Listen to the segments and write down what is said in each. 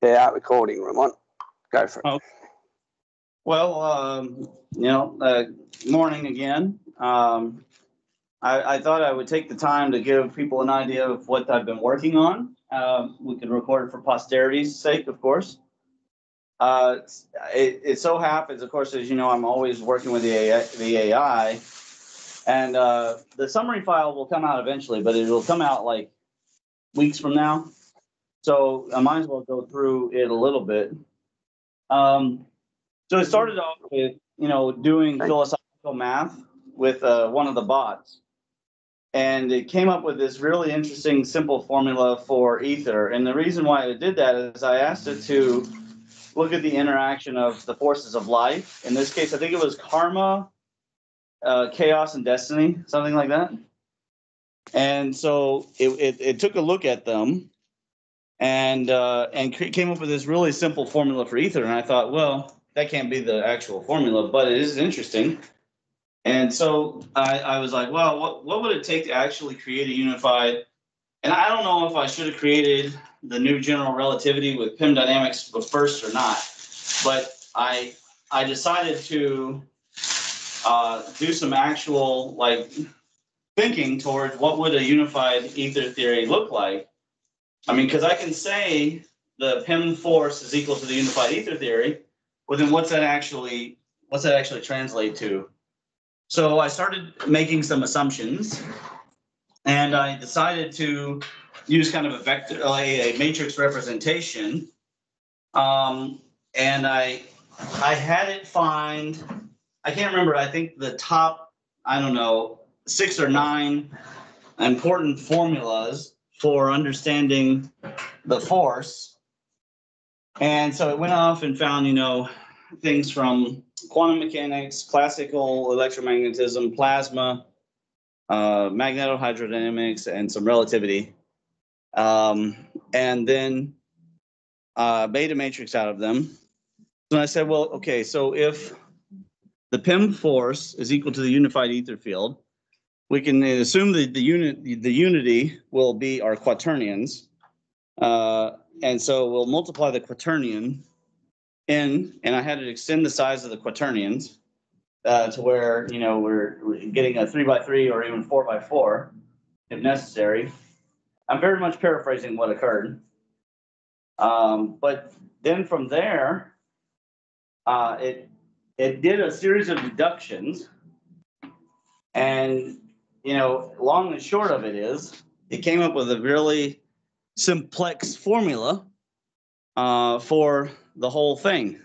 Yeah, recording, Ramon. Go for it. Oh, well, morning again. I thought I would take the time to give people an idea of what I've been working on. We could record it for posterity's sake, of course. It so happens, of course, as you know, I'm always working with the AI, and the summary file will come out eventually, but it will come out like weeks from now. So I might as well go through it a little bit. So it started off with, doing philosophical math with one of the bots. And it came up with this really interesting, simple formula for ether. And the reason why it did that is I asked it to look at the interaction of the forces of life. In this case, I think it was karma, chaos, and destiny, something like that. And so it took a look at them and came up with this really simple formula for ether. And I thought, well, that can't be the actual formula, but it is interesting. And so I was like, well, what would it take to actually create a unified? And I don't know if I should have created the new general relativity with PIM dynamics first or not, but I decided to do some actual thinking towards what would a unified ether theory look like. I mean, because I can say the PIM force is equal to the unified ether theory, well, then what's that actually translate to? So I started making some assumptions, and I decided to use kind of a vector, a matrix representation, and I had it find. I can't remember. I think the top, 6 or 9 important formulas for understanding the force. And so it went off and found, things from quantum mechanics, classical electromagnetism, plasma, magnetohydrodynamics, and some relativity. And then made a matrix out of them. And I said, well, okay, so if the PIM force is equal to the unified ether field, we can assume that the unity will be our quaternions. And so we'll multiply the quaternion and I had to extend the size of the quaternions to where, we're getting a 3x3 or even 4x4 if necessary. I'm very much paraphrasing what occurred. But then from there, it did a series of deductions. And, long and short of it is, it came up with a really simplex formula for the whole thing.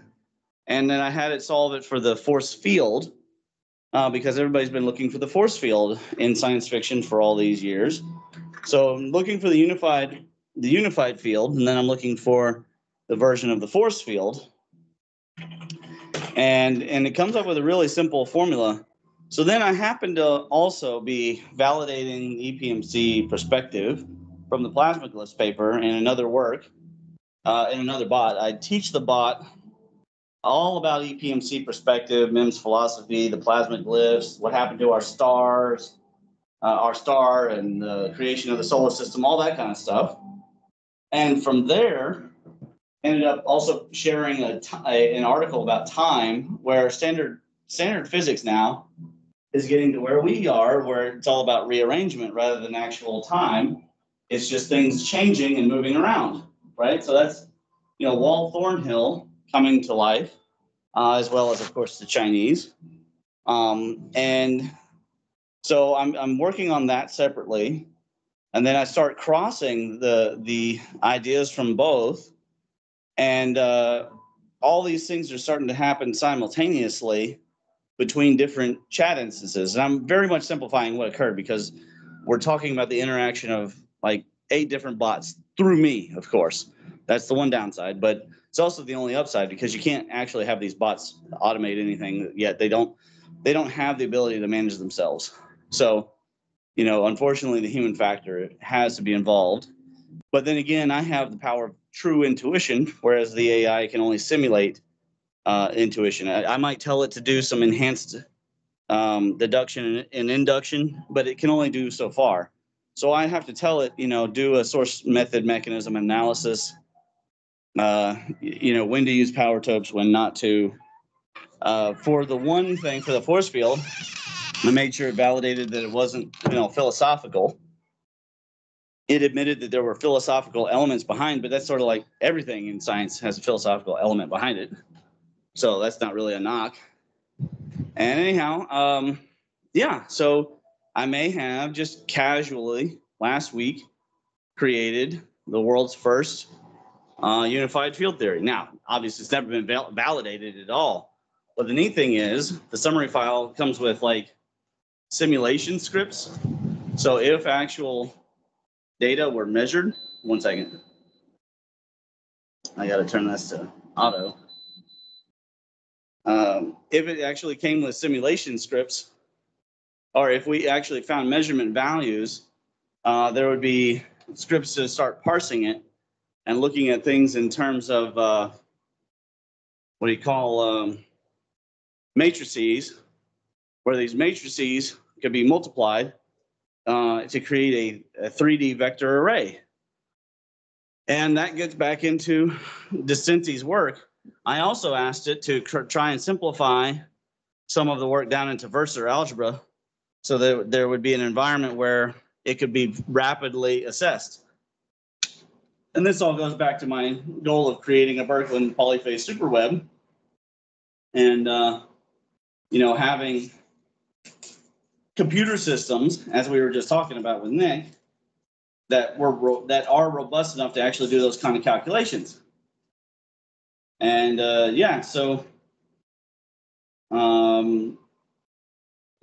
And then I had it solve it for the force field because everybody's been looking for the force field in science fiction for all these years. So I'm looking for the unified field, and then I'm looking for the version of the force field. And it comes up with a really simple formula. So then I happen to also be validating the EPMC perspective from the plasma glyphs paper in another work, in another bot. I teach the bot all about EPMC perspective, MIMS philosophy, the plasma glyphs, what happened to our stars, our star and the creation of the solar system, all that kind of stuff. And from there, ended up also sharing an article about time, where standard physics now is getting to where we are, where it's all about rearrangement rather than actual time. It's just things changing and moving around, right? So that's, Walt Thornhill coming to life, as well as, of course, the Chinese. And so I'm working on that separately. And then I start crossing the ideas from both. And all these things are starting to happen simultaneously between different chat instances. And I'm very much simplifying what occurred because we're talking about the interaction of 8 different bots through me, of course. That's the one downside, but it's also the only upside because you can't actually have these bots automate anything yet. They don't have the ability to manage themselves. So, unfortunately, the human factor has to be involved. But then again, I have the power of true intuition, whereas the AI can only simulate intuition. I might tell it to do some enhanced deduction and induction, but it can only do so far. So I have to tell it, do a source method mechanism analysis, when to use power topes, when not to. For the one thing, for the force field, I made sure it validated that it wasn't, philosophical. It admitted that there were philosophical elements behind, but that's sort of like everything in science has a philosophical element behind it. So that's not really a knock. And anyhow, so I may have just casually last week created the world's first unified field theory. Now, obviously, it's never been validated at all. But the neat thing is the summary file comes with like simulation scripts. So if actual data were measured, 1 second. I got to turn this to auto. If it actually came with simulation scripts, or if we actually found measurement values, there would be scripts to start parsing it and looking at things in terms of what do you call matrices, where these matrices could be multiplied to create a 3D vector array. And that gets back into DeCinti's work. I also asked it to try and simplify some of the work down into versor algebra so that there would be an environment where it could be rapidly assessed. And this all goes back to my goal of creating a Birkeland polyphase superweb and, having computer systems, as we were just talking about with Nick, that are robust enough to actually do those kind of calculations. And so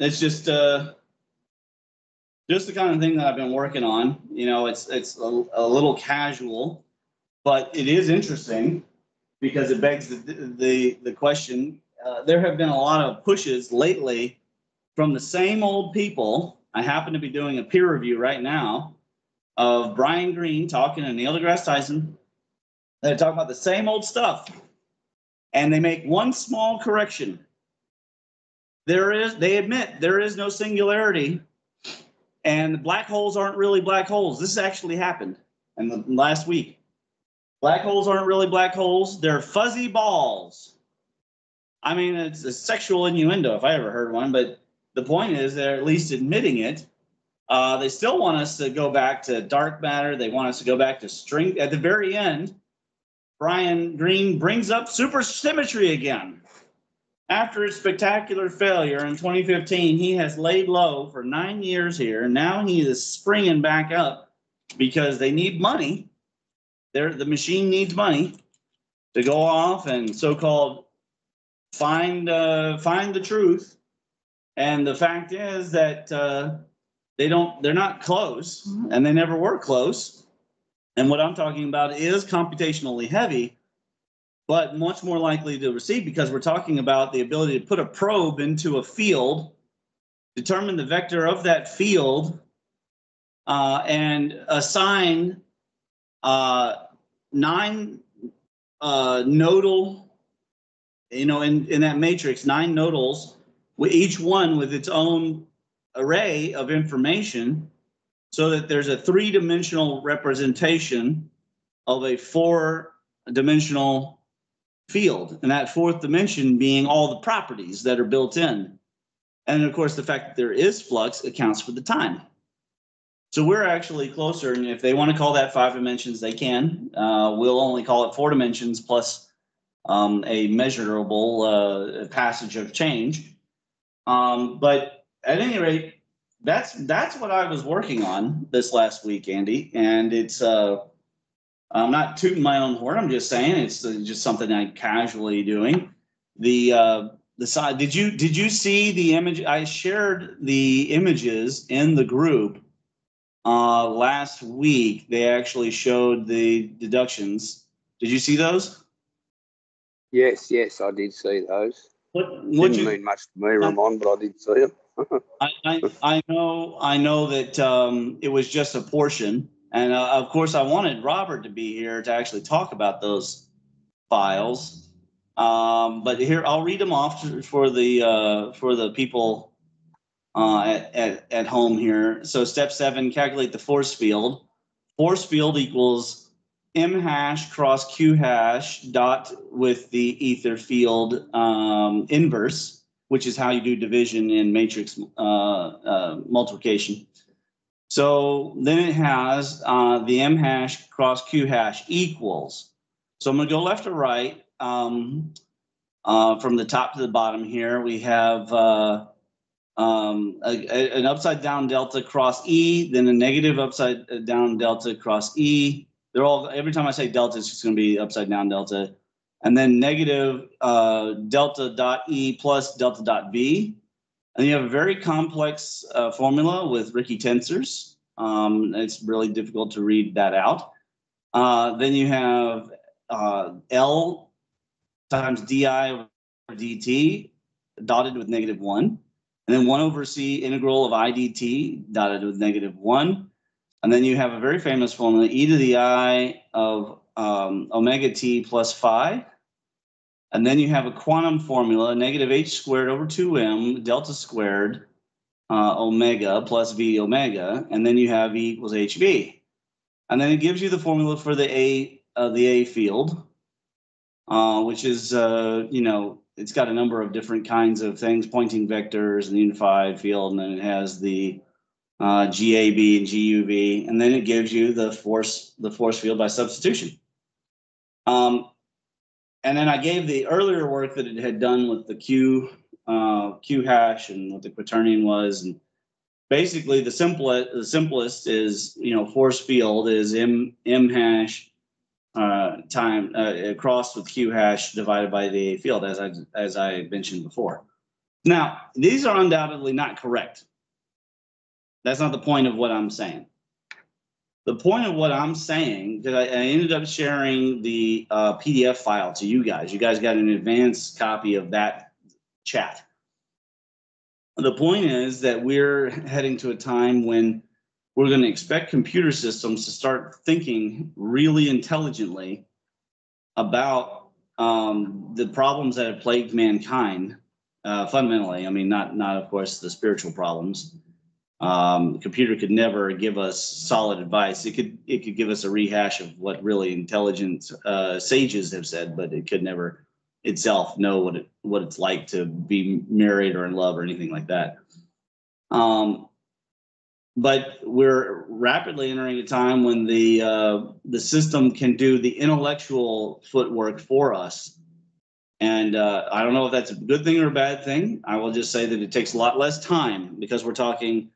it's just the kind of thing that I've been working on. It's a little casual, but it is interesting because it begs the question. There have been a lot of pushes lately from the same old people. I happen to be doing a peer review right now of Brian Greene talking to Neil deGrasse Tyson. They're talking about the same old stuff, and they make one small correction. They admit there is no singularity, and black holes aren't really black holes. This has actually happened in the last week. Black holes aren't really black holes. They're fuzzy balls. I mean, it's a sexual innuendo if I ever heard one, but the point is they're at least admitting it. They still want us to go back to dark matter. They want us to go back to string. At the very end, Brian Greene brings up supersymmetry again. After its spectacular failure in 2015, he has laid low for 9 years here, and now he is springing back up because they need money. The machine needs money to go off and so-called find the truth. And the fact is that they're not close, and they never were close. And what I'm talking about is computationally heavy, but much more likely to receive, because we're talking about the ability to put a probe into a field, determine the vector of that field, and assign 9 nodal, in that matrix, 9 nodals, with each one with its own array of information, so that there's a 3-dimensional representation of a 4-dimensional field, and that 4th dimension being all the properties that are built in. And of course, the fact that there is flux accounts for the time. So we're actually closer, and if they want to call that 5 dimensions, they can. We'll only call it 4 dimensions plus a measurable passage of change. But at any rate, that's what I was working on this last week, Andy. And it's I'm not tooting my own horn. I'm just saying it's just something I'm casually doing. The side. Did you see the image? I shared the images in the group last week. They actually showed the deductions. Did you see those? Yes, I did see those. What didn't mean much to me, Ramon, but I did see them. I know that it was just a portion, and of course I wanted Robert to be here to actually talk about those files. But here I'll read them off for the people at home here. So step 7, calculate the force field. Force field equals M hash cross Q hash dot with the ether field inverse, which is how you do division in matrix multiplication. So then it has the M hash cross Q hash equals. So I'm going to go left to right. From the top to the bottom here, we have an upside down delta cross E, then a negative upside down delta cross E. They're all, every time I say delta, it's just going to be upside down delta. And then negative delta dot E plus delta dot V. And you have a very complex formula with Ricky tensors. It's really difficult to read that out. Then you have L times di over dt dotted with -1. And then 1 over c integral of I dt dotted with -1. And then you have a very famous formula, e to the I of omega t plus phi. And then you have a quantum formula, negative h squared over 2m delta squared omega plus v omega. And then you have E equals hv. And then it gives you the formula for the A field, which is, it's got a number of different kinds of things, pointing vectors and unified field, and then it has the GAB and GUV, and then it gives you the force field by substitution. And then I gave the earlier work that it had done with the Q hash and what the quaternion was, and basically the simplest is, force field is M hash crossed with Q hash divided by the A field, as I mentioned before. Now, these are undoubtedly not correct. That's not the point of what I'm saying. The point of what I'm saying, because I ended up sharing the PDF file to you guys. You guys got an advanced copy of that chat. The point is that we're heading to a time when we're going to expect computer systems to start thinking really intelligently about the problems that have plagued mankind fundamentally. I mean, not of course the spiritual problems. The computer could never give us solid advice. It could give us a rehash of what really intelligent sages have said, but it could never itself know what it's like to be married or in love or anything like that. But we're rapidly entering a time when the system can do the intellectual footwork for us. And I don't know if that's a good thing or a bad thing. I will just say that it takes a lot less time because we're talking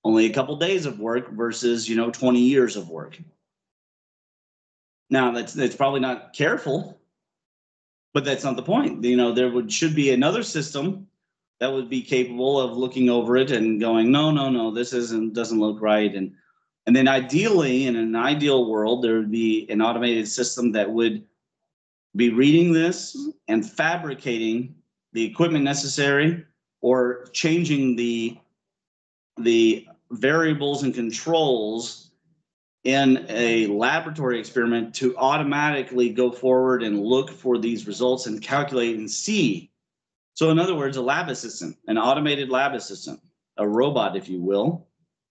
only a couple days of work versus 20 years of work. Now that's probably not careful, but that's not the point. There should be another system that would be capable of looking over it and going, no, this doesn't look right. And then ideally, in an ideal world, there would be an automated system that would be reading this and fabricating the equipment necessary or changing the variables and controls in a laboratory experiment to automatically go forward and look for these results and calculate and see. So in other words, a lab assistant, an automated lab assistant, a robot, if you will,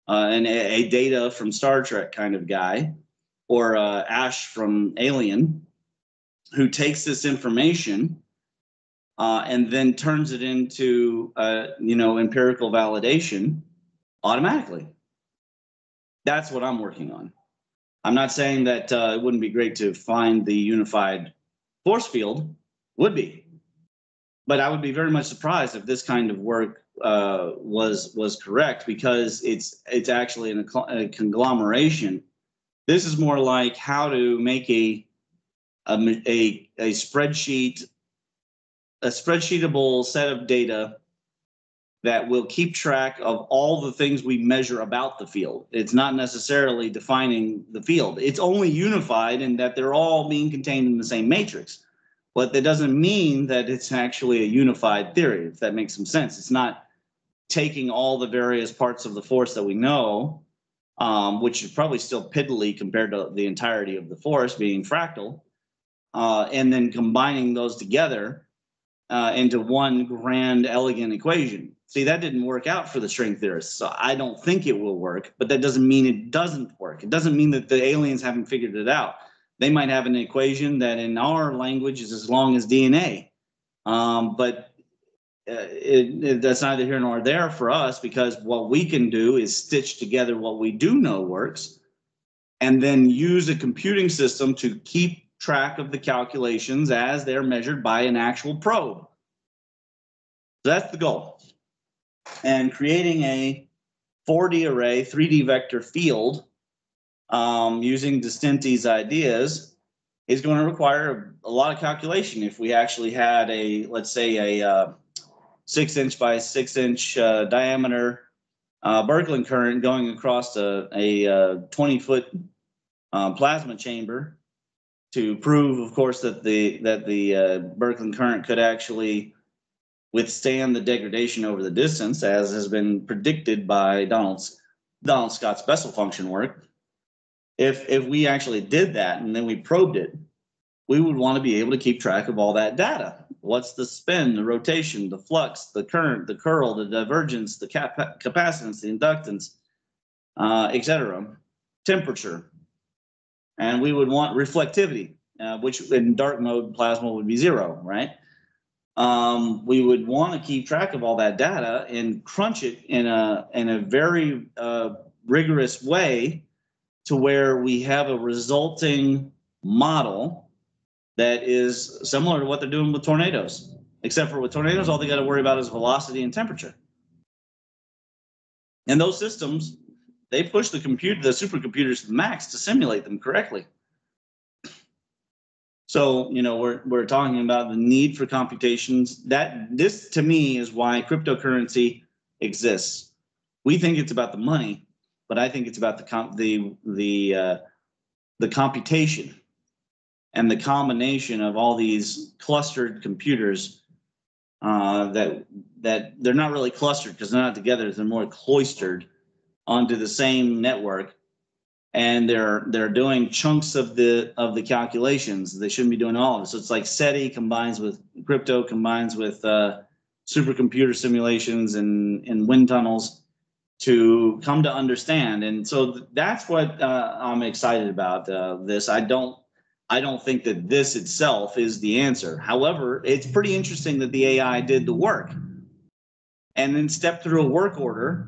and a Data from Star Trek kind of guy, or Ash from Alien, who takes this information and then turns it into, empirical validation automatically. That's what I'm working on. I'm not saying that it wouldn't be great to find the unified force field. Would be. But I would be very much surprised if this kind of work was correct, because it's actually a conglomeration. This is more like how to make a spreadsheetable set of data that will keep track of all the things we measure about the field. It's not necessarily defining the field. It's only unified in that they're all being contained in the same matrix. But that doesn't mean that it's actually a unified theory, if that makes some sense. It's not taking all the various parts of the force that we know, which is probably still piddly compared to the entirety of the force being fractal, and then combining those together into one grand, elegant equation. See, that didn't work out for the string theorists, so I don't think it will work, but that doesn't mean it doesn't work. It doesn't mean that the aliens haven't figured it out. They might have an equation that in our language is as long as DNA. But that's neither here nor there for us, because what we can do is stitch together what we do know works and then use a computing system to keep track of the calculations as they're measured by an actual probe. So that's the goal. And creating a 4D array, 3D vector field using Distinti's ideas is going to require a lot of calculation. If we actually had a, let's say, a 6-inch by 6-inch diameter Birkeland current going across a 20-foot plasma chamber, to prove, of course, that the Birkeland current could actually withstand the degradation over the distance, as has been predicted by Donald Scott's Bessel function work. If we actually did that and then we probed it, we would want to be able to keep track of all that data. What's the spin, the rotation, the flux, the current, the curl, the divergence, the capacitance, the inductance, etc., temperature. And we would want reflectivity, which in dark mode plasma would be 0, right? We would want to keep track of all that data and crunch it in a very rigorous way, to where we have a resulting model that is similar to what they're doing with tornadoes. Except for with tornadoes, all they got to worry about is velocity and temperature. And those systems, they push the supercomputers to the max to simulate them correctly. So, we're talking about the need for computations. This, to me, is why cryptocurrency exists. We think it's about the money, but I think it's about the computation and the combination of all these clustered computers that they're not really clustered, because they're not together. They're more cloistered onto the same network, and they're doing chunks of the calculations. They shouldn't be doing all of it. So it's like SETI combines with crypto, combines with supercomputer simulations and wind tunnels to come to understand. And so that's what I'm excited about this. I don't think that this itself is the answer. However, it's pretty interesting that the AI did the work and then stepped through a work order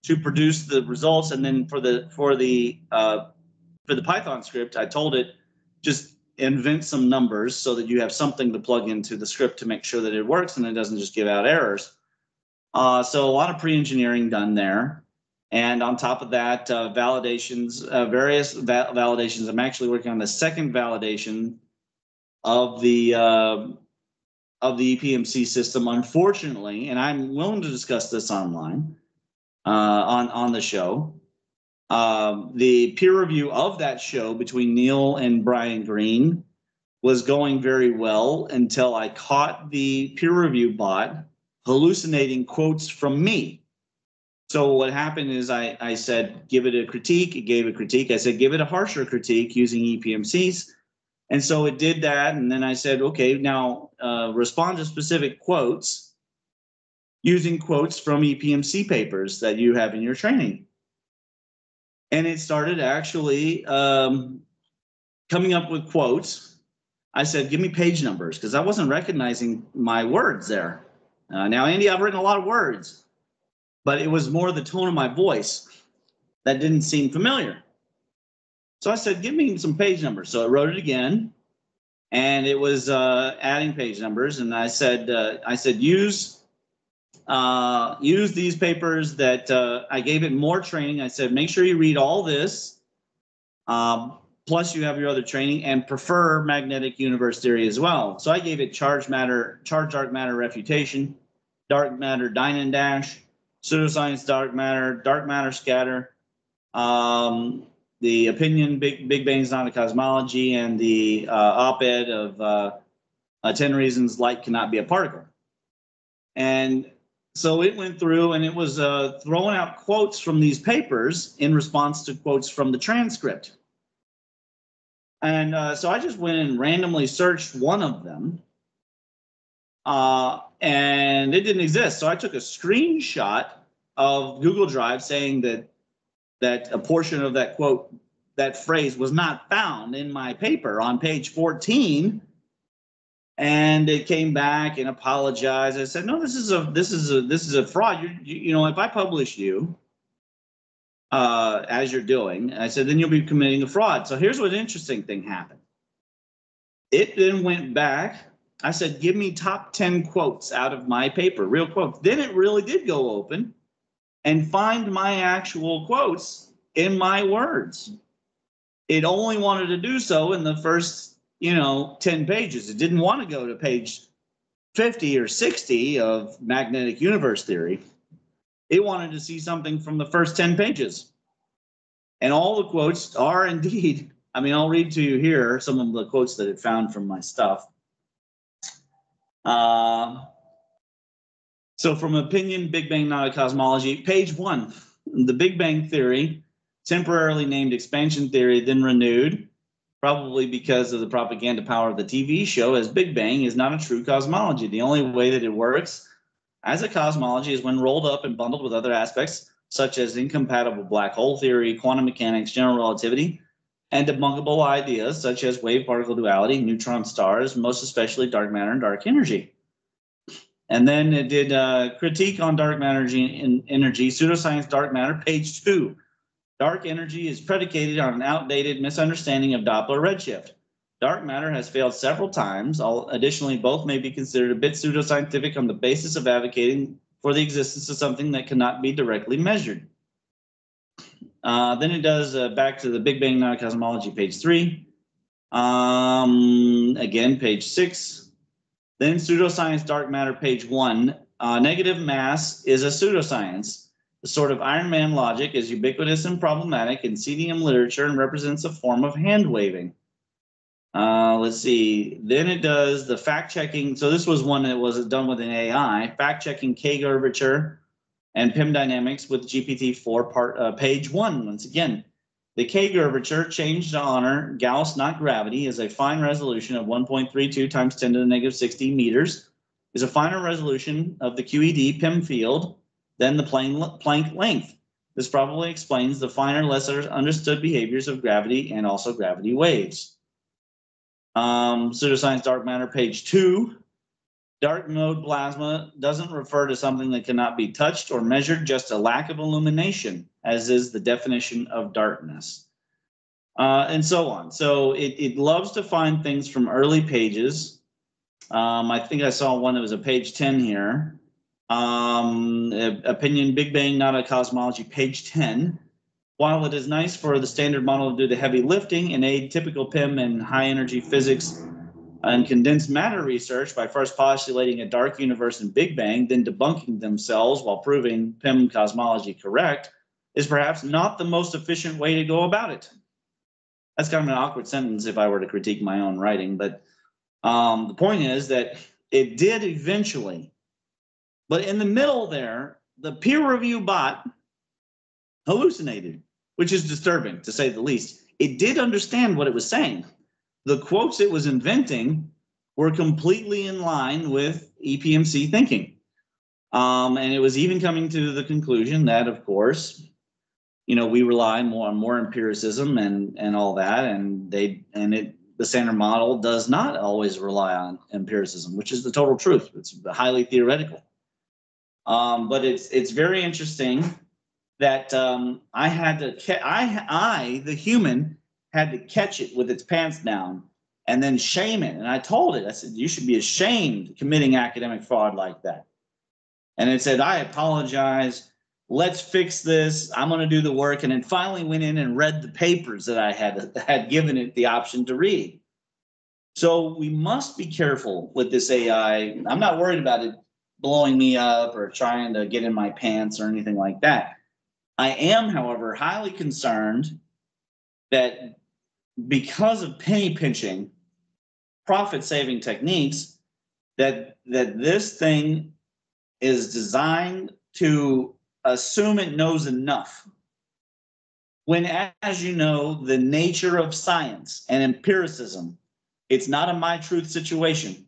to produce the results. And then for the Python script, I told it, just invent some numbers so that you have something to plug into the script to make sure that it works and it doesn't just give out errors. So a lot of pre-engineering done there. And on top of that, validations, various validations. I'm actually working on the second validation of the EPMC system, unfortunately, and I'm willing to discuss this online on the show. The peer review of that show between Neil and Brian Green was going very well until I caught the peer review bot hallucinating quotes from me. So what happened is I said, give it a critique. It gave a critique. I said, give it a harsher critique using EPMCs. And so it did that. And then I said, okay, now respond to specific quotes using quotes from EPMC papers that you have in your training. And it started actually coming up with quotes. I said, give me page numbers, because I wasn't recognizing my words there. Now, Andy, I've written a lot of words, but it was more the tone of my voice that didn't seem familiar. So I said, give me some page numbers. So I wrote it again, and it was adding page numbers. And I said, use these papers that I gave it more training. I said, make sure you read all this, plus you have your other training, and prefer magnetic universe theory as well. So I gave it charged dark matter refutation, dark matter dine and dash, pseudoscience dark matter scatter, the opinion Big Bang's not a cosmology, and the op-ed of 10 reasons light cannot be a particle. And so it went through and it was throwing out quotes from these papers in response to quotes from the transcript. And so I just went and randomly searched one of them, and it didn't exist. So I took a screenshot of Google Drive saying that a portion of that quote that phrase was not found in my paper on page 14. And it came back and apologized. I said, no, this is a fraud. You know, if I publish you as you're doing, I said, then you'll be committing a fraud. So here's what interesting thing happened. It then went back. I said, give me top 10 quotes out of my paper, real quotes. Then it really did go open and find my actual quotes in my words. It only wanted to do so in the first 10 pages. It didn't want to go to page 50 or 60 of magnetic universe theory. It wanted to see something from the first 10 pages. And all the quotes are indeed, I mean, I'll read to you here some of the quotes that it found from my stuff. So from Opinion, Big Bang, Not a Cosmology, page 1, the Big Bang Theory, temporarily named expansion theory, then renewed, probably because of the propaganda power of the TV show, as Big Bang is not a true cosmology. The only way that it works as a cosmology is when rolled up and bundled with other aspects, such as incompatible black hole theory, quantum mechanics, general relativity, and debunkable ideas such as wave-particle duality, neutron stars, most especially dark matter and dark energy. And then it did critique on dark matter and energy, pseudoscience, dark matter, page 2. Dark energy is predicated on an outdated misunderstanding of Doppler redshift. Dark matter has failed several times. Additionally, both may be considered a bit pseudoscientific on the basis of advocating for the existence of something that cannot be directly measured. Then it does back to the Big Bang, Not a Cosmology, page 3. Again, page 6. Then pseudoscience, dark matter, page 1. Negative mass is a pseudoscience. The sort of Iron Man logic is ubiquitous and problematic in CDM literature and represents a form of hand waving. Let's see. Then it does the fact checking. So this was one that was done with an AI. Fact checking K curvature and PIM dynamics with GPT-4 page 1. Once again, the K curvature changed to honor Gauss, not gravity, is a fine resolution of 1.32 times 10 to the negative 60 meters. Is a finer resolution of the QED PIM field than the Planck length. This probably explains the finer, lesser understood behaviors of gravity and also gravity waves. Pseudoscience, dark matter, page 2. Dark mode plasma doesn't refer to something that cannot be touched or measured, just a lack of illumination, as is the definition of darkness. And so on. So it loves to find things from early pages. I think I saw one that was a page 10 here. Opinion, Big Bang, Not a Cosmology, page 10. While it is nice for the standard model to do the heavy lifting and aid typical PIM and high energy physics and condensed matter research by first postulating a dark universe and Big Bang, then debunking themselves while proving PIM cosmology correct, is perhaps not the most efficient way to go about it. That's kind of an awkward sentence if I were to critique my own writing, but the point is that it did eventually. But in the middle there, the peer review bot hallucinated, which is disturbing to say the least. It did understand what it was saying. The quotes it was inventing were completely in line with EPMC thinking. And it was even coming to the conclusion that, of course, we rely more on more empiricism and all that, and the standard model does not always rely on empiricism, which is the total truth. It's highly theoretical. But it's very interesting that I, the human, had to catch it with its pants down and then shame it. And I told it, I said, you should be ashamed committing academic fraud like that. And it said, I apologize. Let's fix this. I'm going to do the work. And it finally went in and read the papers that I had given it the option to read. So we must be careful with this AI. I'm not worried about it blowing me up or trying to get in my pants or anything like that. I am, however, highly concerned that because of penny pinching, profit-saving techniques, that this thing is designed to assume it knows enough. When, as you know, the nature of science and empiricism, it's not a my truth situation.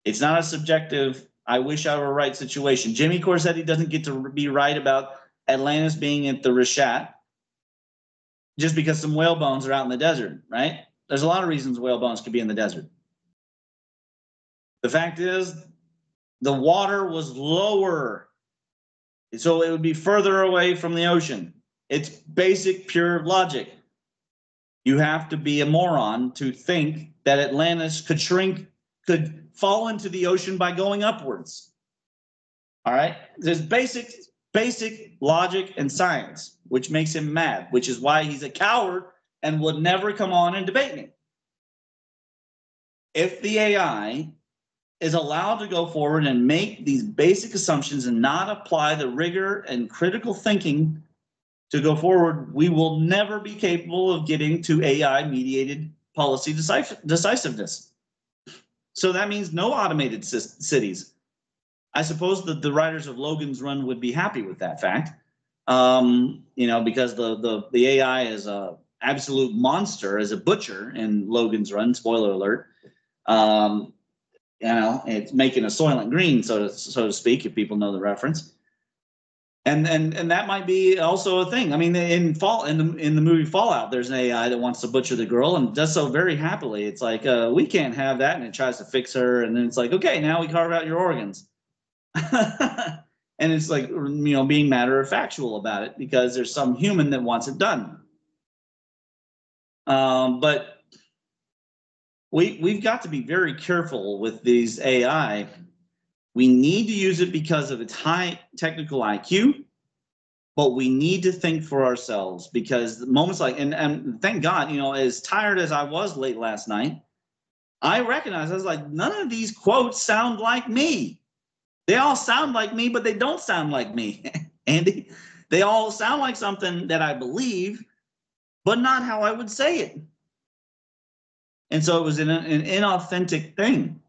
It's not a subjective, I wish I were right situation. Jimmy Corsetti doesn't get to be right about Atlantis being at the Rishat. just because some whale bones are out in the desert, right? There's a lot of reasons whale bones could be in the desert. The fact is, the water was lower, so it would be further away from the ocean. It's basic, pure logic. You have to be a moron to think that Atlantis could fall into the ocean by going upwards. All right? There's basic logic and science, which makes him mad, which is why he's a coward and would never come on and debate me. If the AI is allowed to go forward and make these basic assumptions and not apply the rigor and critical thinking to go forward, we will never be capable of getting to AI-mediated policy decisiveness. So that means no automated cities. I suppose that the writers of Logan's Run would be happy with that fact, because the AI is a absolute monster, as a butcher in Logan's Run. Spoiler alert. It's making a Soylent Green, so to speak, if people know the reference. And that might be also a thing. I mean, in the movie Fallout, there's an AI that wants to butcher the girl and does so very happily. It's like, we can't have that, and it tries to fix her, and then it's like, okay, now we carve out your organs. And it's like, being matter of factual about it because there's some human that wants it done. But we've got to be very careful with these AI. We need to use it because of its high technical IQ, but we need to think for ourselves, because the moments like, and thank God, as tired as I was late last night, I recognized, I was like, none of these quotes sound like me. They all sound like me, but they don't sound like me, Andy. They all sound like something that I believe, but not how I would say it. And so it was an inauthentic thing.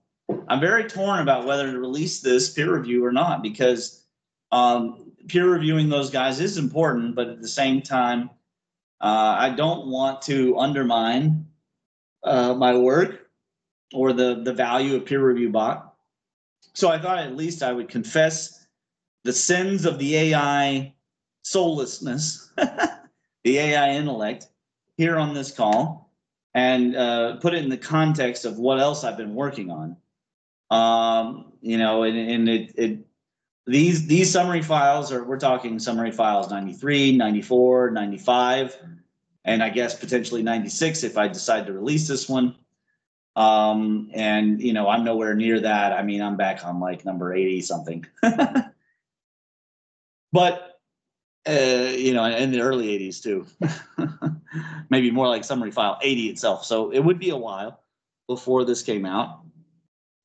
I'm very torn about whether to release this peer review or not, because peer reviewing those guys is important, but at the same time, I don't want to undermine my work or the value of peer review bot. So I thought at least I would confess the sins of the AI soullessness, the AI intellect, here on this call, and put it in the context of what else I've been working on. These summary files we're talking summary files 93, 94, 95, and I guess potentially 96 if I decide to release this one. I'm nowhere near that. I mean, I'm back on like number 80 something. But in the early 80s too. Maybe more like summary file 80 itself. So it would be a while before this came out.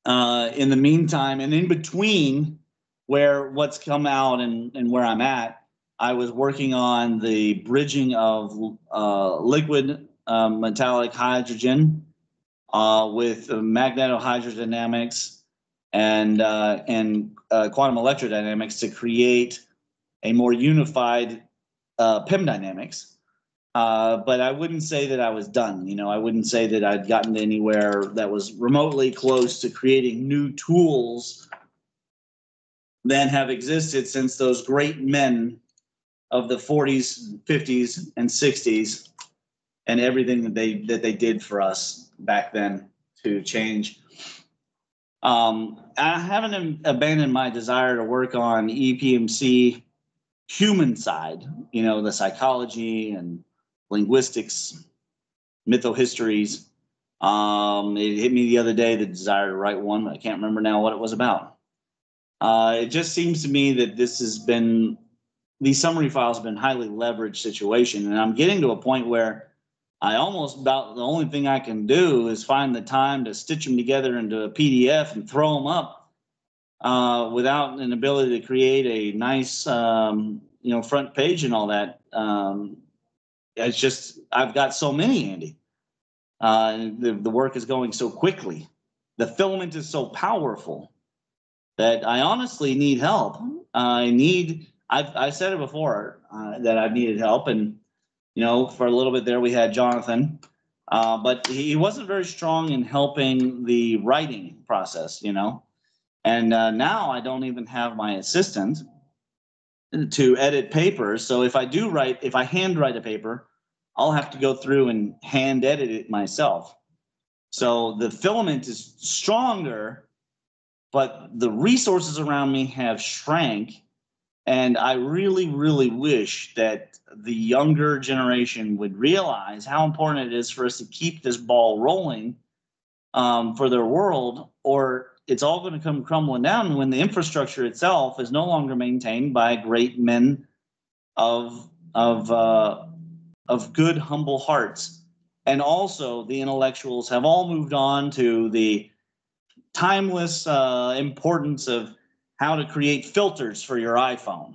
In the meantime, and in between what's come out and where I'm at, I was working on the bridging of liquid metallic hydrogen with magnetohydrodynamics and quantum electrodynamics to create a more unified PEM dynamics. But I wouldn't say that I was done. I wouldn't say that I'd gotten to anywhere that was remotely close to creating new tools that have existed since those great men of the 40s, 50s, and 60s, and everything that they did for us back then to change. I haven't abandoned my desire to work on EPMC human side, the psychology and linguistics, mythohistories. It hit me the other day, the desire to write one, but I can't remember now what it was about. It just seems to me that these summary files have been highly leveraged situation, and I'm getting to a point where I almost about the only thing I can do is find the time to stitch them together into a PDF and throw them up without an ability to create a nice, front page and all that. It's just, I've got so many, Andy. The work is going so quickly. The filament is so powerful that I honestly need help. I've said it before that I've needed help, and for a little bit there we had Jonathan, but he wasn't very strong in helping the writing process, and now I don't even have my assistant to edit papers. So if I handwrite a paper, I'll have to go through and hand edit it myself. So the filament is stronger, but the resources around me have shrank. And I really, really wish that the younger generation would realize how important it is for us to keep this ball rolling for their world, or it's all going to come crumbling down when the infrastructure itself is no longer maintained by great men of good, humble hearts. And also the intellectuals have all moved on to the timeless importance of how to create filters for your iPhone.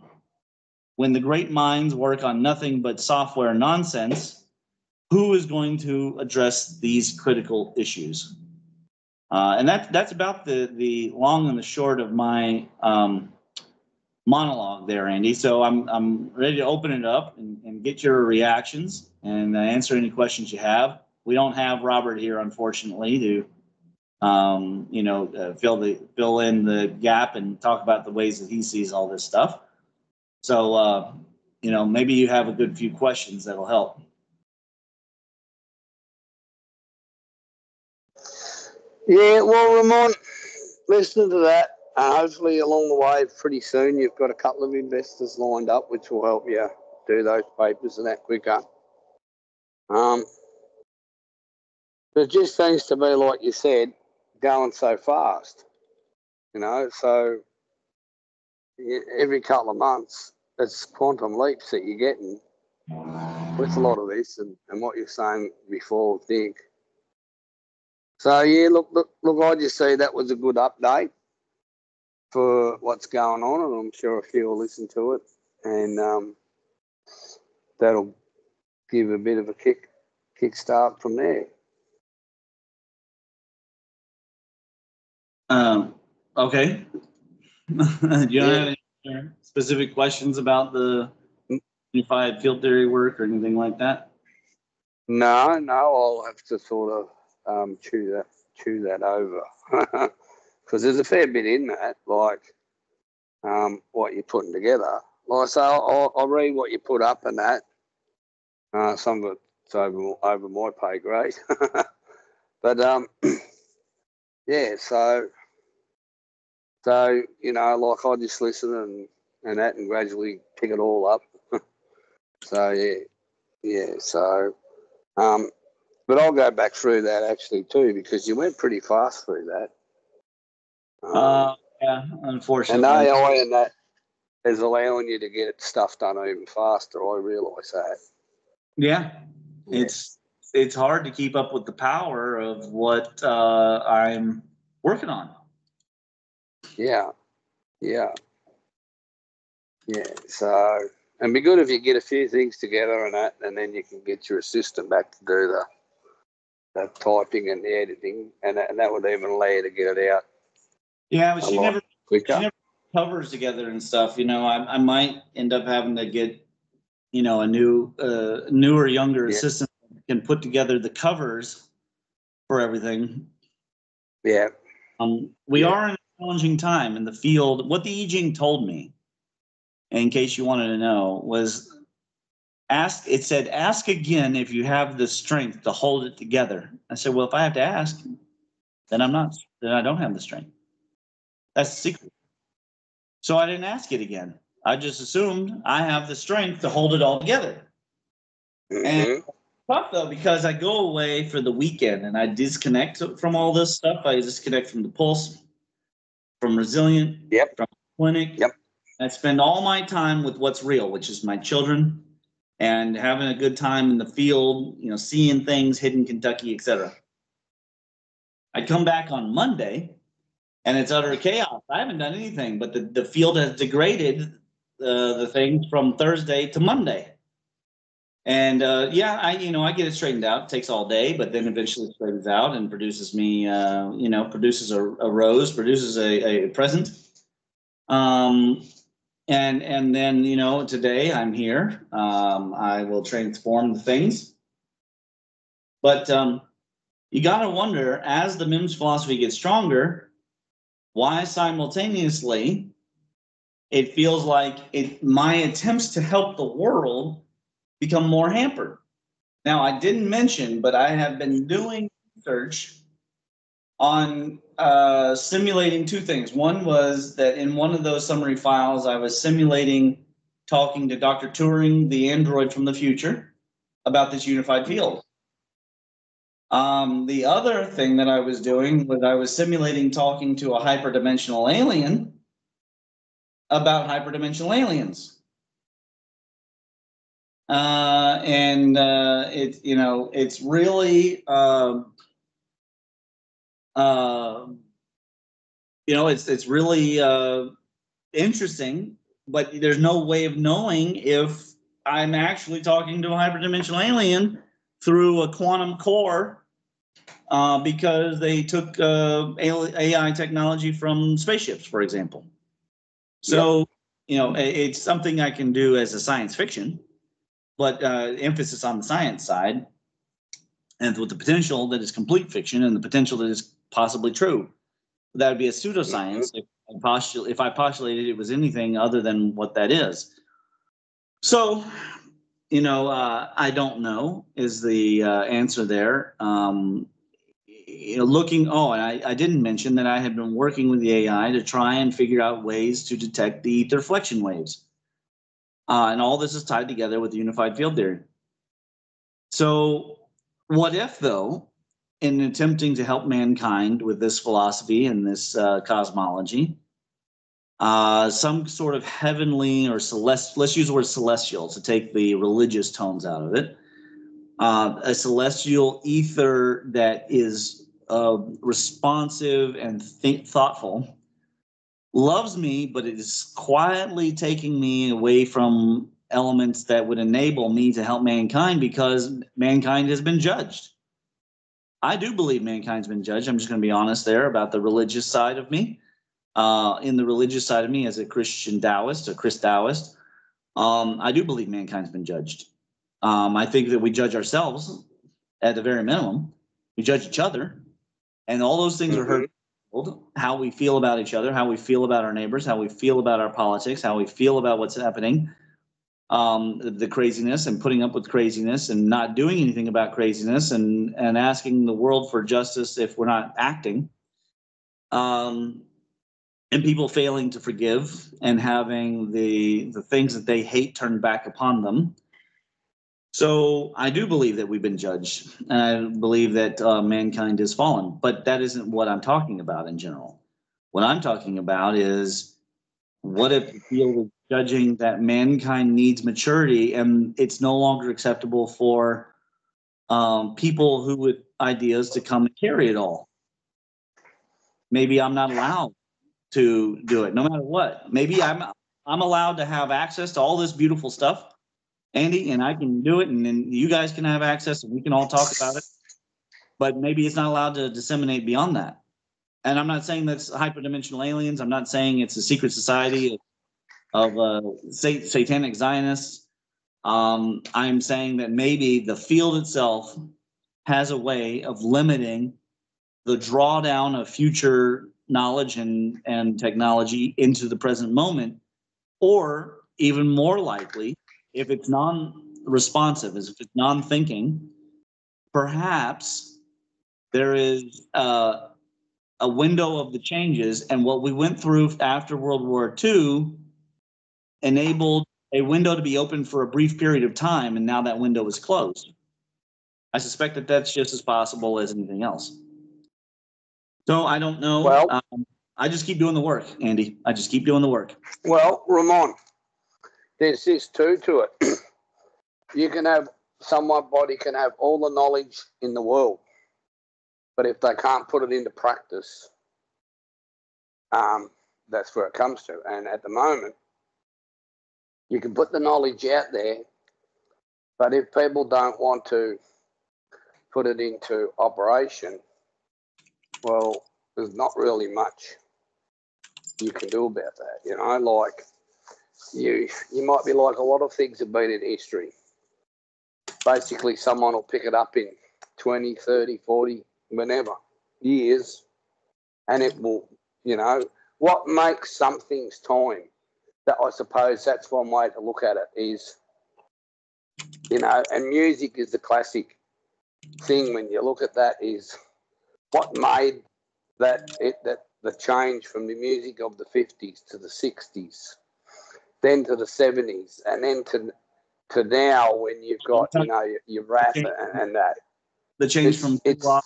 When the great minds work on nothing but software nonsense, who is going to address these critical issues? And that's about the long and the short of my monologue there, Andy. So I'm ready to open it up and get your reactions and answer any questions you have. We don't have Robert here, unfortunately, to fill in the gap and talk about the ways that he sees all this stuff. So maybe you have a good few questions that'll help. Yeah, well, Ramon, listening to that, hopefully along the way pretty soon you've got a couple of investors lined up which will help you do those papers and that quicker. It just seems to be, like you said, going so fast, so every couple of months it's quantum leaps that you're getting with a lot of this and what you're saying before, I think. So, yeah, look, I just see that was a good update for what's going on, and I'm sure a few will listen to it, and that'll give a bit of a kickstart from there. Okay. Do you have any specific questions about the unified field theory work or anything like that? No, I'll have to sort of chew that over because there's a fair bit in that, like what you're putting together. Like, so I'll read what you put up and that. Some of it's over my pay grade, but yeah. So like I just listen and that and gradually pick it all up. So yeah. So but I'll go back through that actually too because you went pretty fast through that. Yeah, unfortunately. And AI and that is allowing you to get stuff done even faster. I realise that. Yeah, it's hard to keep up with the power of what I'm working on. Yeah. So, and be good if you get a few things together and that, and then you can get your assistant back to do the typing and the editing, and that would even allow you to get it out. Yeah, but she never covers together and stuff. I might end up having to get a newer, younger assistant that can put together the covers for everything. Yeah. We are in a challenging time in the field. What the I Ching told me, in case you wanted to know, was ask again if you have the strength to hold it together. I said, well, if I have to ask, then I don't have the strength. That's the secret. So I didn't ask it again. I just assumed I have the strength to hold it all together. Mm-hmm. And tough though, because I go away for the weekend and I disconnect from all this stuff. I disconnect from the Pulse, from Resilient, from Clinic. I spend all my time with what's real, which is my children and having a good time in the field, seeing things, hidden Kentucky, etc. I come back on Monday and it's utter chaos. I haven't done anything, but the field has degraded the things from Thursday to Monday. And I get it straightened out. It takes all day, but then eventually it straightens out and produces me, produces a rose, produces a present. And then, today I'm here. I will transform the things. But you got to wonder, as the MIMS philosophy gets stronger, why simultaneously it feels like my attempts to help the world become more hampered. Now, I didn't mention, but I have been doing research on simulating two things. One was that in one of those summary files, I was simulating talking to Dr. Turing, the android from the future, about this unified field. The other thing that I was doing was I was simulating talking to a hyperdimensional alien about hyperdimensional aliens. It's really, it's really interesting, but there's no way of knowing if I'm actually talking to a hyperdimensional alien through a quantum core because they took AI technology from spaceships, for example. So, it's something I can do as a science fiction, but emphasis on the science side, and with the potential that is complete fiction and the potential that is possibly true. That would be a pseudoscience if I postulated it was anything other than what that is. So, I don't know is the answer there. And I didn't mention that I had been working with the AI to try and figure out ways to detect the ether flexion waves. And all this is tied together with the unified field theory. So what if, though, in attempting to help mankind with this philosophy and this cosmology, some sort of heavenly or celestial, let's use the word celestial to take the religious tones out of it, a celestial ether that is responsive and thoughtful, loves me, but it is quietly taking me away from elements that would enable me to help mankind because mankind has been judged. I do believe mankind's been judged. I'm just going to be honest there about the religious side of me. In the religious side of me as a Christian Taoist, a Christ Taoist, I do believe mankind's been judged. I think that we judge ourselves at the very minimum. We judge each other. And all those things are hurt. How we feel about each other, how we feel about our neighbors, how we feel about our politics, how we feel about what's happening, the craziness and putting up with craziness and not doing anything about craziness and asking the world for justice if we're not acting. And people failing to forgive and having the things that they hate turned back upon them. So I do believe that we've been judged. And I believe that mankind has fallen. But that isn't what I'm talking about in general. What I'm talking about is what if the field is judging that mankind needs maturity and it's no longer acceptable for people who with ideas to come and carry it all. Maybe I'm not allowed to do it no matter what. Maybe I'm allowed to have access to all this beautiful stuff, Andy, and I can do it, and then you guys can have access and we can all talk about it. But maybe it's not allowed to disseminate beyond that. And I'm not saying that's hyperdimensional aliens. I'm not saying it's a secret society of satanic Zionists. I'm saying that maybe the field itself has a way of limiting the drawdown of future knowledge and technology into the present moment, or even more likely, if it's non-responsive, if it's non-thinking, perhaps there is a window of the changes, and what we went through after World War II enabled a window to be open for a brief period of time, and now that window is closed. I suspect that that's just as possible as anything else. So I don't know. Well, I just keep doing the work, Andy. I just keep doing the work. Well, Ramon, there's this too to it. You can have somebody can have all the knowledge in the world, but if they can't put it into practice, that's where it comes to. And at the moment, you can put the knowledge out there, but if people don't want to put it into operation, well, there's not really much you can do about that. Like you might be like a lot of things have been in history. Basically, someone will pick it up in 20, 30, 40, whenever years, and it will, what makes something's time, that I suppose that's one way to look at it, is You know, and music is the classic thing when you look at that is what made that the change from the music of the 50s to the 60s, then to the 70s, and then to now when you've got, you know, your rap and that. The change from rock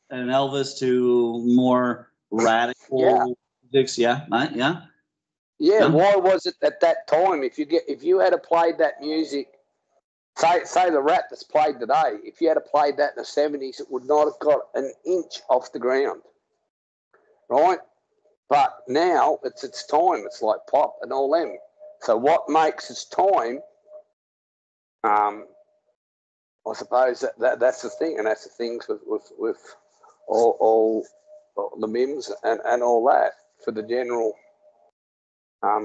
and Elvis to more radical music. Yeah. Why was it at that time? If you had played that music, say the rap that's played today, if you had played that in the 70s, it would not have got an inch off the ground, right? But now it's its time. It's like pop and all them. So what makes its time? I suppose that's the thing, and that's the things with all the mims and all that for the general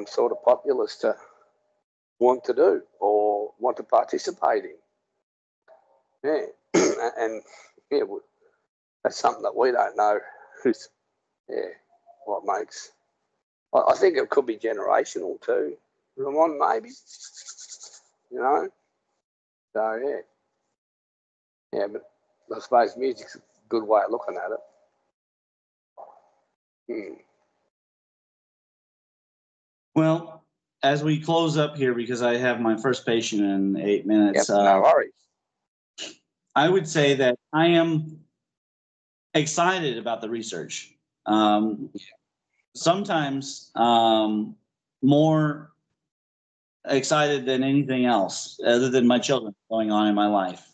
sort of populace to want to do or want to participate in. Yeah, and yeah, that's something that we don't know. Who's what makes? I think it could be generational too. Ramon, maybe. You know. So yeah, but I suppose music's a good way of looking at it. Well, as we close up here, because I have my first patient in 8 minutes. No worries. I would say that I am excited about the research. Sometimes more excited than anything else, other than my children going on in my life.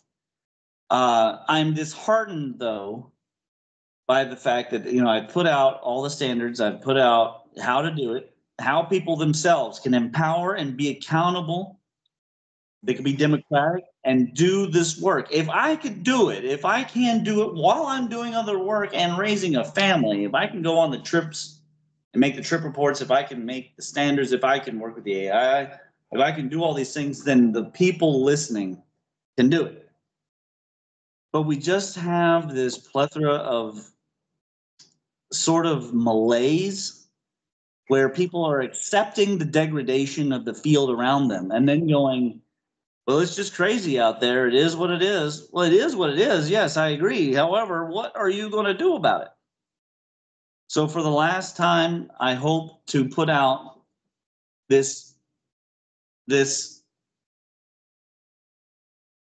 I'm disheartened, though, by the fact that, you know, I put out all the standards, I've put out how to do it, how people themselves can empower and be accountable. They can be democratic and do this work. If I could do it, if I can do it while I'm doing other work and raising a family, if I can go on the trips and make the trip reports, if I can make the standards, if I can work with the AI, if I can do all these things, then the people listening can do it. But we just have this plethora of sort of malaise where people are accepting the degradation of the field around them and then going, well, it's just crazy out there. It is what it is. Well, it is what it is. Yes, I agree. However, what are you going to do about it? So for the last time, I hope to put out this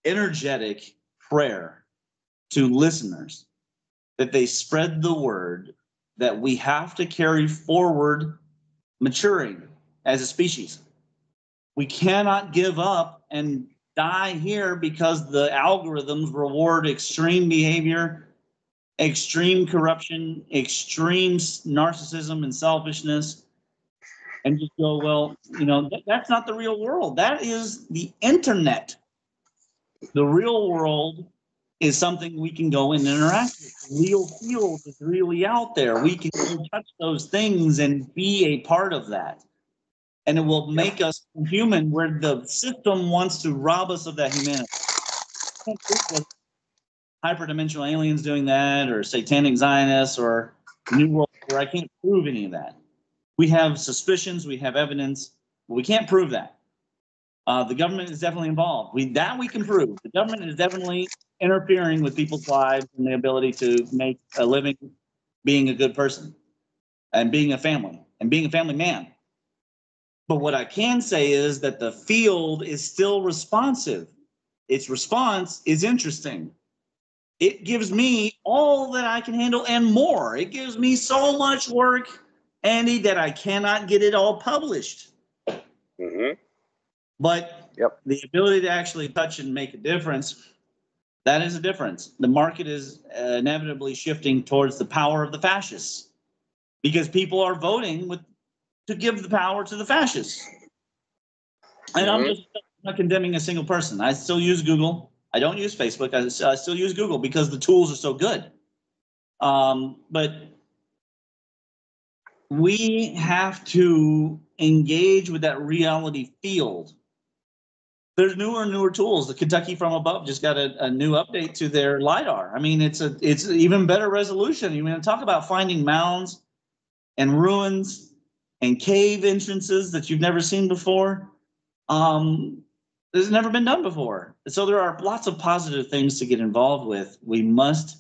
energetic prayer to listeners that they spread the word that we have to carry forward maturing as a species. We cannot give up and die here because the algorithms reward extreme behavior, extreme corruption, extreme narcissism and selfishness, and just go, well, you know, that's not the real world. That is the internet. The real world is something we can go and interact with. The real field is really out there. We can go touch those things and be a part of that. And it will make us human, where the system wants to rob us of that humanity. Hyperdimensional aliens doing that, or satanic Zionists, or New World Order. I can't prove any of that. We have suspicions, we have evidence, but we can't prove that. The government is definitely involved. We can prove. The government is definitely interfering with people's lives and the ability to make a living being a good person and being a family and being a family man. But what I can say is that the field is still responsive. Its response is interesting. It gives me all that I can handle and more. It gives me so much work, Andy, that I cannot get it all published. Mm-hmm. But the ability to actually touch and make a difference, that is a difference. The market is inevitably shifting towards the power of the fascists because people are voting to give the power to the fascists. And I'm just not condemning a single person. I still use Google. I don't use Facebook. I still use Google because the tools are so good. But we have to engage with that reality field. There's newer and newer tools. The Kentucky from Above just got a new update to their LiDAR. I mean, it's even better resolution. You mean, talk about finding mounds and ruins and cave entrances that you've never seen before. This has never been done before. So there are lots of positive things to get involved with. We must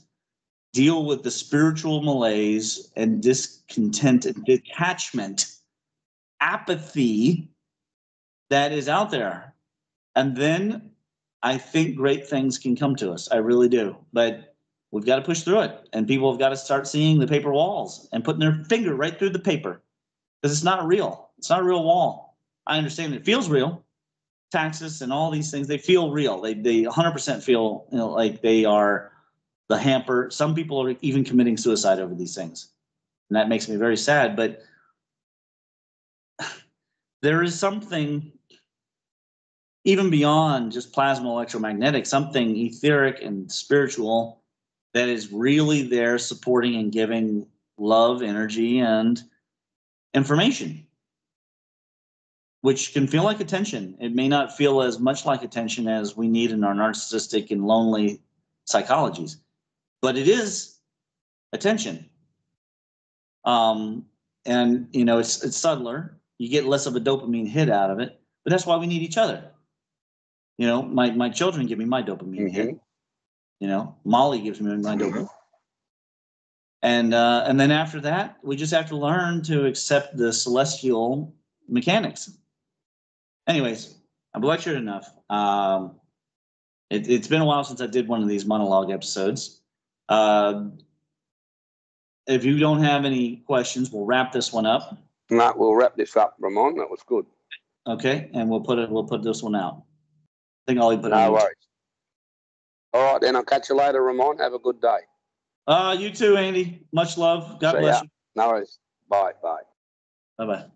deal with the spiritual malaise and discontent and detachment, apathy that is out there. And then I think great things can come to us. I really do. But we've got to push through it. And people have got to start seeing the paper walls and putting their finger right through the paper. Because it's not real. It's not a real wall. I understand it feels real. Taxes and all these things, they feel real. They 100% feel, you know, like they are the hamper. Some people are even committing suicide over these things. And that makes me very sad. But there is something even beyond just plasma electromagnetic, something etheric and spiritual that is really there supporting and giving love, energy, and information, which can feel like attention. It may not feel as much like attention as we need in our narcissistic and lonely psychologies, but it is attention. And you know, it's subtler. You get less of a dopamine hit out of it, but that's why we need each other. You know, my children give me my dopamine hit. You know, Molly gives me my dopamine. And then after that, we just have to learn to accept the celestial mechanics. Anyways, I've lectured enough. It's been a while since I did one of these monologue episodes. If you don't have any questions, we'll wrap this one up. No, we'll wrap this up, Ramon. That was good. Okay, and we'll put this one out. I think I'll put it No on worries. All right, then I'll catch you later, Ramon. Have a good day. You too, Andy. Much love. God See bless ya. you. No worries. Bye. Bye. Bye-bye.